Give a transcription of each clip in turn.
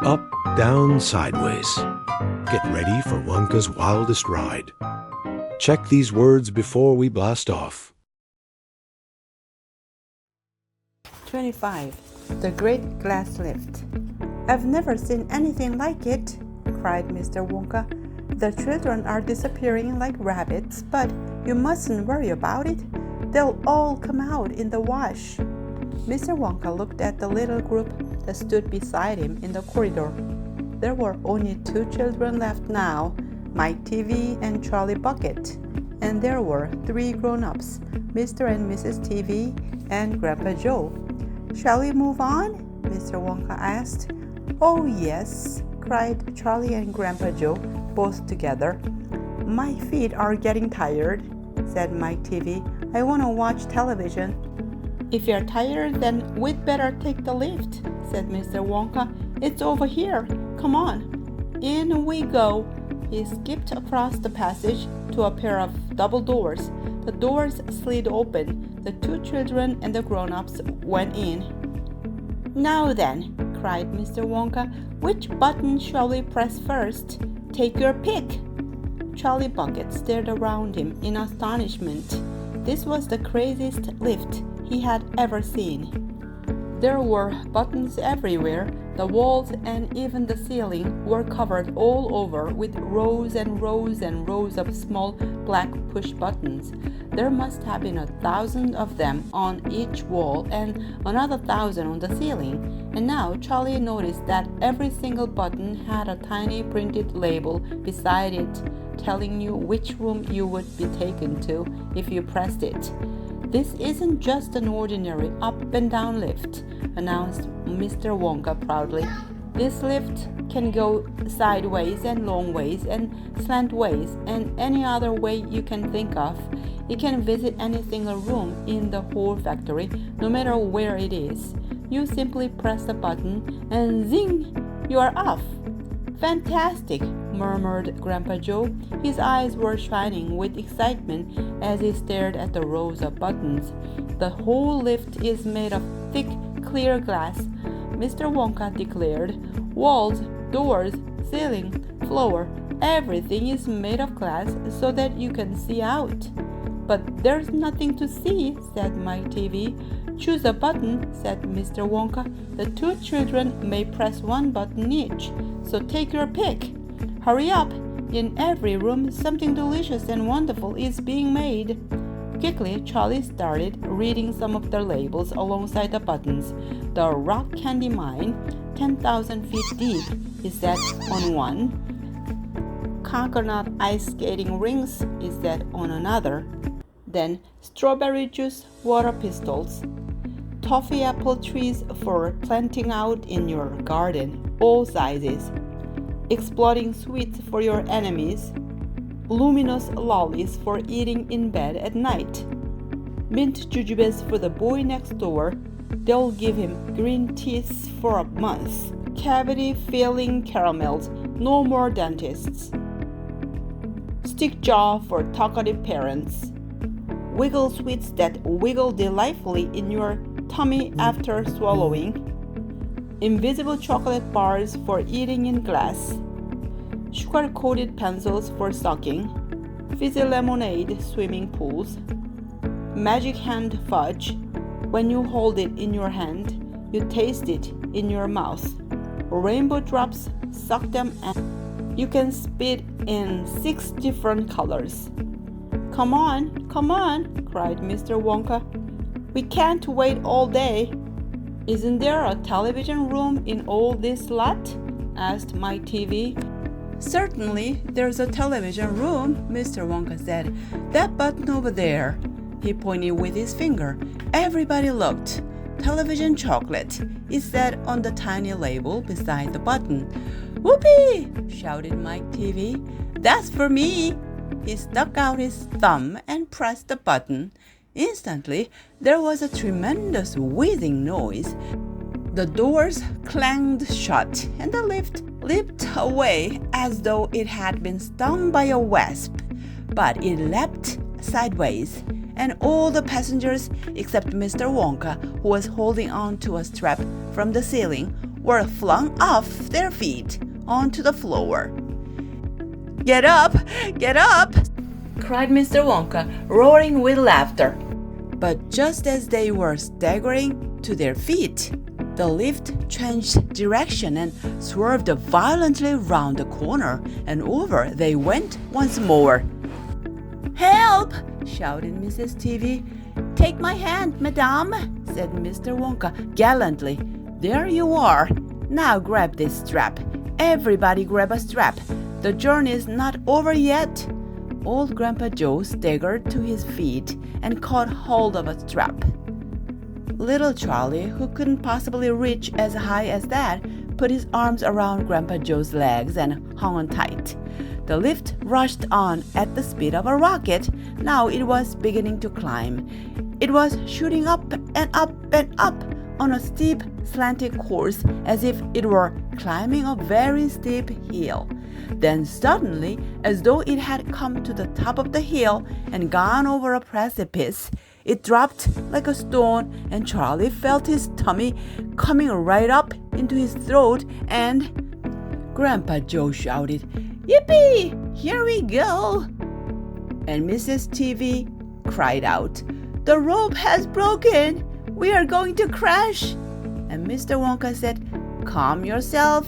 Up, down, sideways. Get ready for Wonka's wildest ride. Check these words before we blast off. 25. The Great Glass Lift. I've never seen anything like it, cried Mr. Wonka. The children are disappearing like rabbits, but you mustn't worry about it. They'll all come out in the wash. Mr. Wonka looked at the little group that stood beside him in the corridor. There were only 2 children left now, Mike Teavee and Charlie Bucket, and there were 3 grown-ups, Mr. and Mrs. Teavee and Grandpa Joe. Shall we move on? Mr. Wonka asked. Oh yes, cried Charlie and Grandpa Joe, both together. My feet are getting tired, said Mike Teavee. I want to watch television. If you're tired, then we'd better take the lift, said Mr. Wonka. It's over here. Come on. In we go. He skipped across the passage to a pair of double doors. The doors slid open. The 2 children and the grown-ups went in. Now then, cried Mr. Wonka, which button shall we press first? Take your pick. Charlie Bucket stared around him in astonishment. This was the craziest lift he had ever seen. There were buttons everywhere. The walls and even the ceiling were covered all over with rows and rows and rows of small black push buttons. There must have been 1,000 of them on each wall and another 1,000 on the ceiling. And now Charlie noticed that every single button had a tiny printed label beside it, telling you which room you would be taken to if you pressed it. This isn't just an ordinary up and down lift, announced Mr. Wonka proudly. This lift can go sideways and long ways and slantways and any other way you can think of. It can visit any single room in the whole factory, no matter where it is. You simply press the button and zing! You are off! Fantastic! Murmured Grandpa Joe. His eyes were shining with excitement as he stared at the rows of buttons. The whole lift is made of thick, clear glass, Mr. Wonka declared. Walls, doors, ceiling, floor, everything is made of glass so that you can see out. But there's nothing to see, said Mike Teavee. Choose a button, said Mr. Wonka. The 2 children may press 1 button each, so take your pick. Hurry up! In every room, something delicious and wonderful is being made. Quickly, Charlie started reading some of the labels alongside the buttons. The Rock Candy Mine, 10,000 feet deep, is said on one. Coconut ice skating rings is said on another. Then strawberry juice water pistols. Toffee apple trees for planting out in your garden, all sizes. Exploding sweets for your enemies. Luminous lollies for eating in bed at night. Mint jujubes for the boy next door. They'll give him green teeth for a month. Cavity-filling caramels. No more dentists. Stick jaw for talkative parents. Wiggle sweets that wiggle delightfully in your tummy after swallowing. Invisible chocolate bars for eating in glass. Sugar-coated pencils for sucking. Fizzy lemonade swimming pools. Magic hand fudge. When you hold it in your hand, you taste it in your mouth. Rainbow drops, suck them and you can spit in 6 different colors. Come on, cried Mr. Wonka. We can't wait all day. Isn't there a television room in all this lot? Asked Mike Teavee. Certainly, there's a television room, Mr. Wonka said. That button over there. He pointed with his finger. Everybody looked. Television chocolate, it said on the tiny label beside the button. Whoopee! Shouted Mike Teavee. That's for me! He stuck out his thumb and pressed the button. Instantly, there was a tremendous whizzing noise. The doors clanged shut, and the lift leaped away as though it had been stung by a wasp. But it leapt sideways, and all the passengers, except Mr. Wonka, who was holding on to a strap from the ceiling, were flung off their feet onto the floor. "Get up! Get up!" cried Mr. Wonka, roaring with laughter. But just as they were staggering to their feet, the lift changed direction and swerved violently round the corner, and over they went once more. "Help!" shouted Mrs. Teavee. "Take my hand, madame," said Mr. Wonka gallantly. "There you are. Now grab this strap. Everybody grab a strap. The journey is not over yet." Old Grandpa Joe staggered to his feet and caught hold of a strap. Little Charlie, who couldn't possibly reach as high as that, put his arms around Grandpa Joe's legs and hung on tight. The lift rushed on at the speed of a rocket. Now it was beginning to climb. It was shooting up and up and up on a steep, slanted course as if it were climbing a very steep hill. Then suddenly, as though it had come to the top of the hill and gone over a precipice, it dropped like a stone, and Charlie felt his tummy coming right up into his throat, and Grandpa Joe shouted, "Yippee! Here we go!" And Mrs. Teavee cried out, "The rope has broken! We are going to crash!" And Mr. Wonka said, "Calm yourself,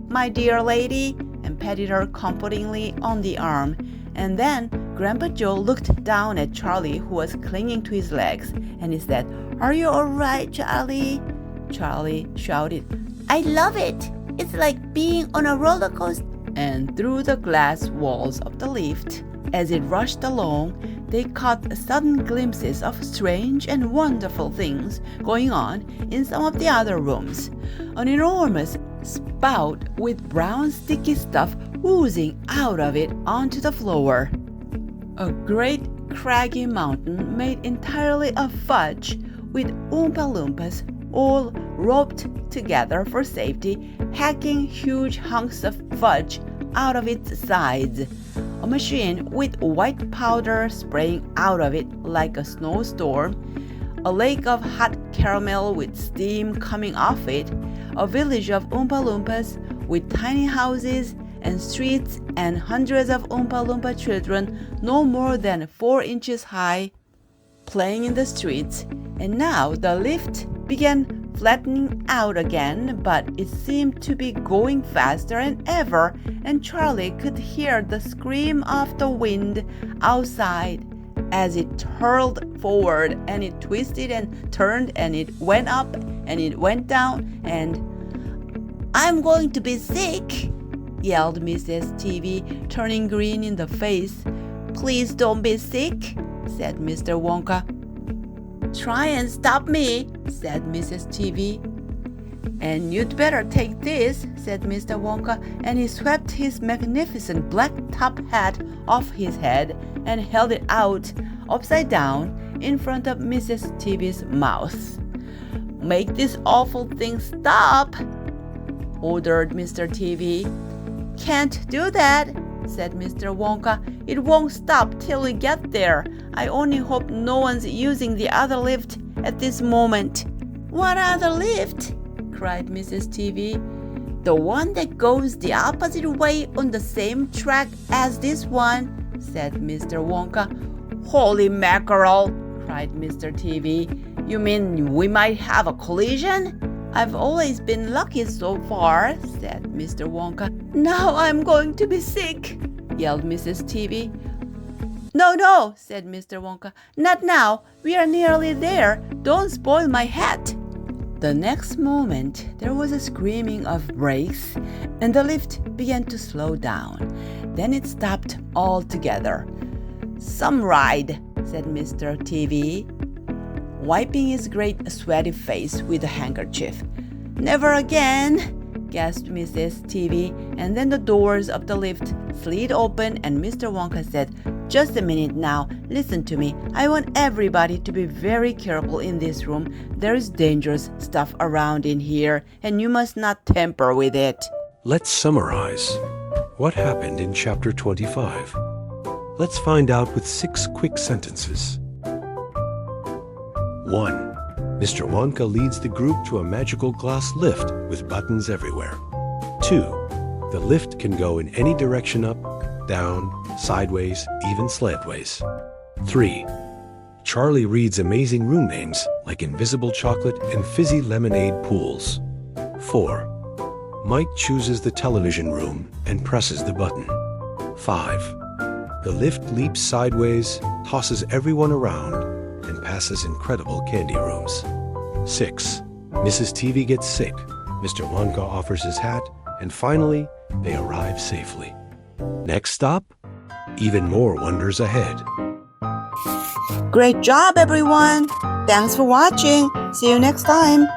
my dear lady," and patted her comfortingly on the arm. And then Grandpa Joe looked down at Charlie, who was clinging to his legs, and he said, "Are you all right, Charlie?" Charlie shouted, "I love it! It's like being on a roller coaster!" And through the glass walls of the lift, as it rushed along, they caught sudden glimpses of strange and wonderful things going on in some of the other rooms. An enormous spout with brown sticky stuff oozing out of it onto the floor. A great craggy mountain made entirely of fudge, with Oompa Loompas all roped together for safety, hacking huge hunks of fudge out of its sides. A machine with white powder spraying out of it like a snowstorm. A lake of hot caramel with steam coming off it. A village of Oompa Loompas with tiny houses and streets, and hundreds of Oompa Loompa children no more than 4 inches high playing in the streets. And now the lift began flattening out again, but it seemed to be going faster than ever, and Charlie could hear the scream of the wind outside as it hurled forward, and it twisted and turned, and it went up and it went down, and "I'm going to be sick," yelled Mrs. Teavee, turning green in the face. "Please don't be sick," said Mr. Wonka. "Try and stop me," said Mrs. Teavee. "And you'd better take this," said Mr. Wonka, and he swept his magnificent black top hat off his head and held it out upside down in front of Mrs. Teavee's mouth. "Make this awful thing stop," ordered Mr. Teavee. "Can't do that," said Mr. Wonka. "It won't stop till we get there. I only hope no one's using the other lift at this moment." "What other lift?" cried Mrs. Teavee. "The one that goes the opposite way on the same track as this one," said Mr. Wonka. "Holy mackerel!" cried Mr. Teavee. "You mean we might have a collision?" "I've always been lucky so far," said Mr. Wonka. "Now I'm going to be sick," yelled Mrs. Teavee. "No, no," said Mr. Wonka. "Not now. We are nearly there. Don't spoil my hat." The next moment, there was a screaming of brakes, and the lift began to slow down. Then it stopped altogether. "Some ride," said Mr. Teavee, wiping his great sweaty face with a handkerchief. "Never again," gasped Mrs. Teavee, and then the doors of the lift slid open, and Mr. Wonka said, "Just a minute now. Listen to me. I want everybody to be very careful in this room. There is dangerous stuff around in here, and you must not tamper with it." Let's summarize what happened in chapter 25. Let's find out with 6 quick sentences. 1. Mr. Wonka leads the group to a magical glass lift with buttons everywhere. 2. The lift can go in any direction up, down, sideways, even slantways. 3. Charlie reads amazing room names like Invisible Chocolate and Fizzy Lemonade Pools. 4. Mike chooses the television room and presses the button. 5. The lift leaps sideways, tosses everyone around, and passes incredible candy rooms. 6. Mrs. Teavee gets sick. Mr. Wonka offers his hat, and finally, they arrive safely. Next stop, even more wonders ahead. Great job, everyone! Thanks for watching. See you next time.